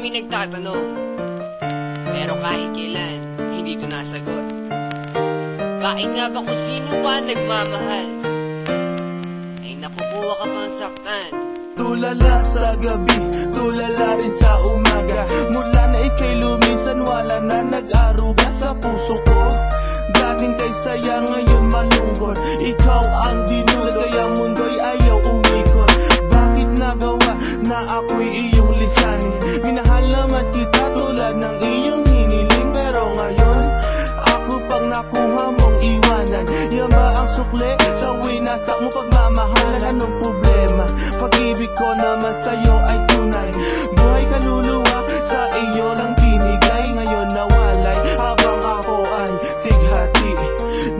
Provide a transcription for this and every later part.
Maraming nagtatanong, pero kahit kailan, hindi ito nasagot. Bakit nga ba kung sino pa nagmamahal, ay nakukuha ka pang saktan? Tulala sa gabi, tulala rin sa umaga. Mula na ika'y lumisan, wala na nag-aruga sa puso ko. Dating kay saya, ngayon malungkot. Ikaw ang dinulad, kaya mundo'y ayaw umikot. Bakit nagawa na ako'y iyong lisanin? Minahal naman kita tulad ng iyong hiniling, pero ngayon ako pang nakuha mong iwanan. Yan ba ang sukle sa winasak mo pagmamahalan? Anong problema? Pag-ibig ko naman sa'yo ay tunay. Buhay kaluluwa sa iyo lang binigay. Ngayon nawalay habang ako ay tighati.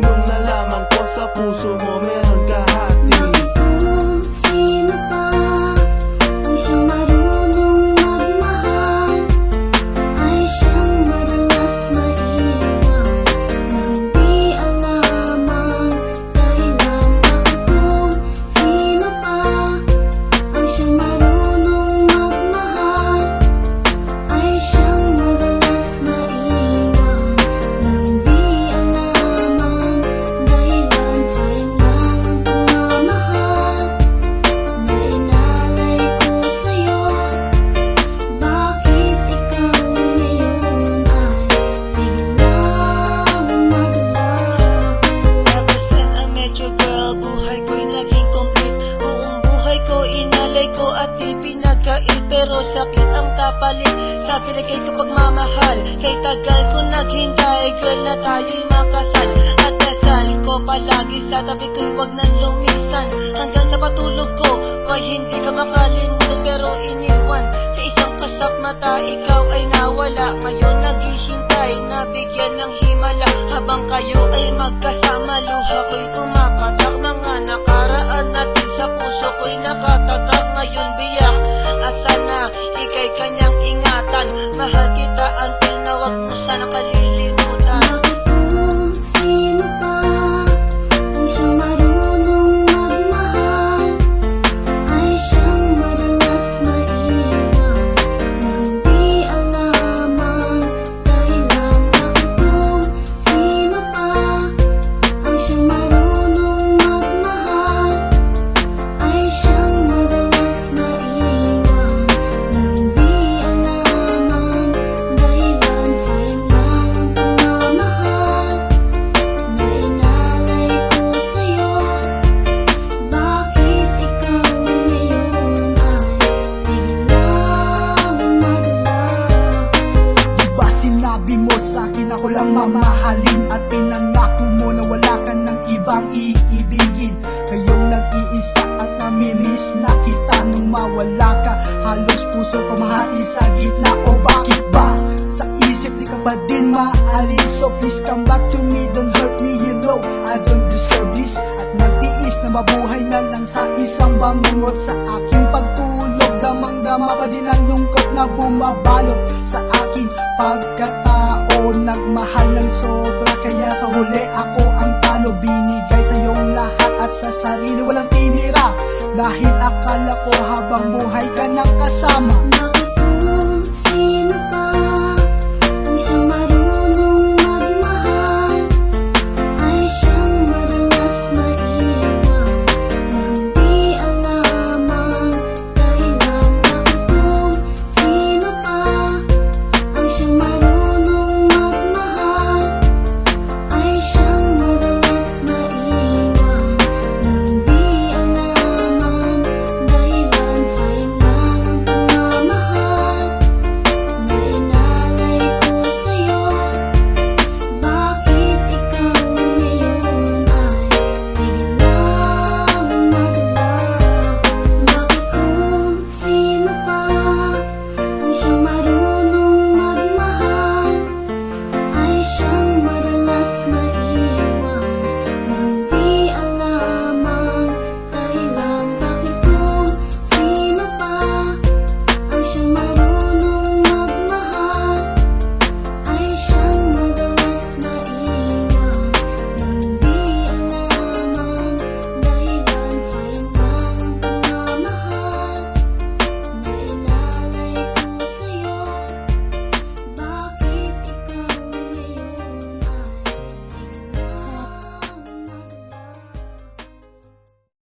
Nung nalaman ko sa puso mo meron kahati. Kung sino pa ang siyang marunong magmahal, ay siyang madalas maiwan nang di alam ang dahilan. Kung sino pa ang siyang marunong magmahal, ay siyang madalas maiwan nang di alam ang dahilan. Sayang lang ang pagmamahal na inalay ko sa'yo. Bakit ikaw ngayon ay biglang naglaho? Ever since I met you, girl, buhay ko'y naging complete. Buong buhay ko inalay ko at di pinagkait, pero sakit ang kapalit sa pinagay ko pagmamahal. Kay tagal ko naghintay, girl, na tayo'y makasal. At dasal ko palagi sa tabi ko'y wag nang lumisan. Hanggang sa patulog ko, may hindi ka makalimutan, pero iniwan sa isang kasap mata. Ikaw ay nawala, ngayon naghihintay na bigyan ng himala. Habang kayo ay magkasama, luha ko'y pumapatak. Mga nakaraan natin sa puso ko'y nakatatak. Ngayon biyak at sana ika'y kanyang ingatan. Mahal kita until na wag mo sana kalilimutan. Kung sino pa ang siyang marunong magmahal, ay siyang madalas maiwan nang di alam ang dahilan. Kung sino pa ang siyang marunong magmahal, ay siyang madalas maiwan nang di alam ang dahilan. Sayang lang ang pagmamahal na inalay ko sa'yo. Bakit ikaw ngayon ay biglang naglaho? Diba sinabi mo sa'kin ako lang mamahalin, at pinangako mo na wala ka ng ibang iibigin. Ngayong nag-iisa at namimiss na kita. Nung mawala ka, halos puso ko mahati sa gitna. O bakit ba? Sa isip di ka ba din maalis? So please come back to me, don't hurt me, you know I don't deserve this. At magtiis na mabuhay na lang sa isang bangungot. Sa aking pagtulog, damang-dama pa din ang lungkot na bumabalot sa aking pagkatao. Nagmahal ng sobra, kaya sa huli ako ang talo. Binigay sa iyong lahat at sa sarili walang tinira, dahil akala ko habang buhay ka nang kasama.